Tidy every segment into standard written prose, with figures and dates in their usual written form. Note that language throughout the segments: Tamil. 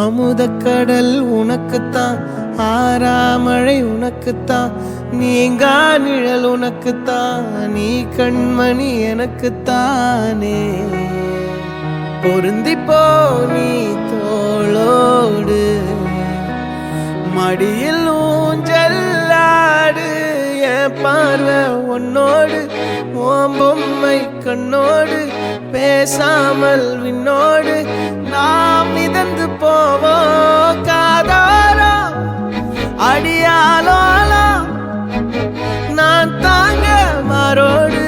அமுதக்கடல் உனக்குத்தான், ஆறாமழை உனக்குத்தான், நீங்கா நிழல் உனக்குத்தான், நீ கண்மணி எனக்குத்தானே. பொருந்திப்போ நீ தோளோடு, மடியில் ஊஞ்சல்லாடு, என் பார்வை உன்னோடு, ஓம் பொம்மை கண்ணோடு, பேசாமல் விண்ணோடு நாம் மிதந்து போவோம் காதாரோ அடியாலோலோ. நான் தாங்க மாறோடு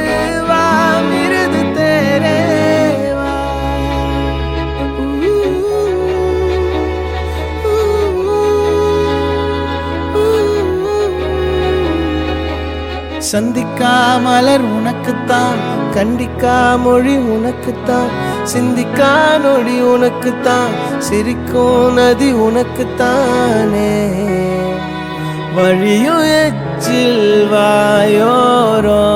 வா மிருது தேரே வா. சந்திக்கா மலர் உனக்குத்தான், கண்டிக்கா மொழி உனக்குத்தான், சிந்திக்கா நொடி உனக்குத்தான், சிரிக்கும் நதி உனக்குத்தானே. வழியும் எச்சில் வாயோரோ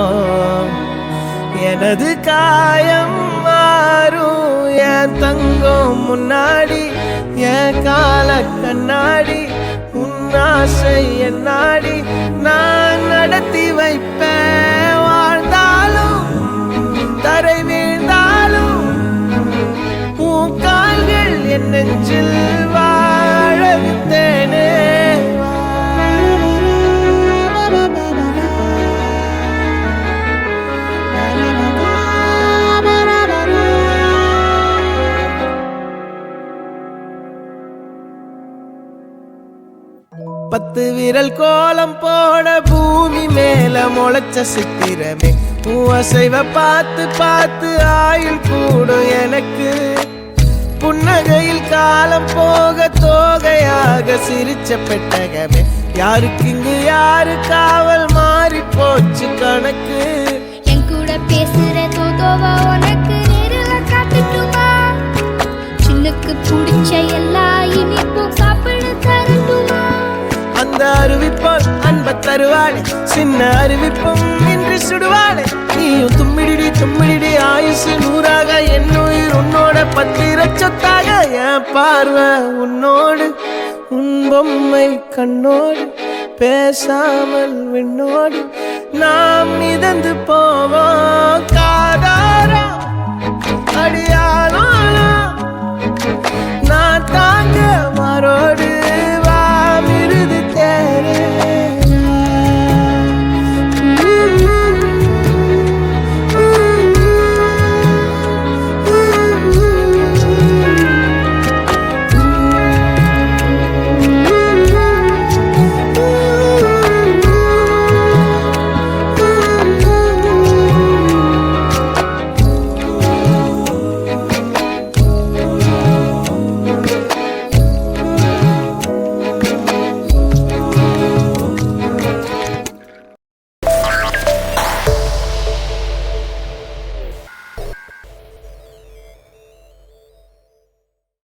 எனது காயம் மாறும், என் தங்கம் முன்னாடி என் கால கண்ணாடி, உன் ஆசை என்னாடி நான் நடத்தி வைப்பேன். வாழ்ந்தாலும் தரை வீழ்ந்தாலும் உன் கால்கள் என் நெஞ்சில் வாழ விட்டேனே. பத்து விரல் கோலம் போட பூமி மேல முளைச்ச சித்திரமே, அசைவ பார்த்து பார்த்து ஆயுள் கூடும் எனக்கு. புன்னகையில் காலம் போக தோகையாக சிரிச்ச பெட்டகமே, யாருக்கு இங்கு யாரு காவல் மாறி போச்சு கணக்கு. என் கூட பேசுற தோதோவா உனக்கு நேரில் காட்டுட்டுமா, சின்னுக்கு பிடிச்ச எல்லா இனிப்பும் சாப்பிட தரட்டுமா. அந்த அறிவிப்போல் அன்ப தருவாளே, சின்ன அறிவிப்பும் இன்று சுடுவாளே. நீயும் தும்மிடி தும்மிடி ஆயுசு நூறாக, என் உயிர் உன்னோட பத்திர சொத்தாக. என் பார்வை உன்னோடு, உன் பொம்மை கண்ணோடு, பேசாமல் விண்ணோடு நாம் மிதந்து போவோம் காதாரோ அடியாலோ.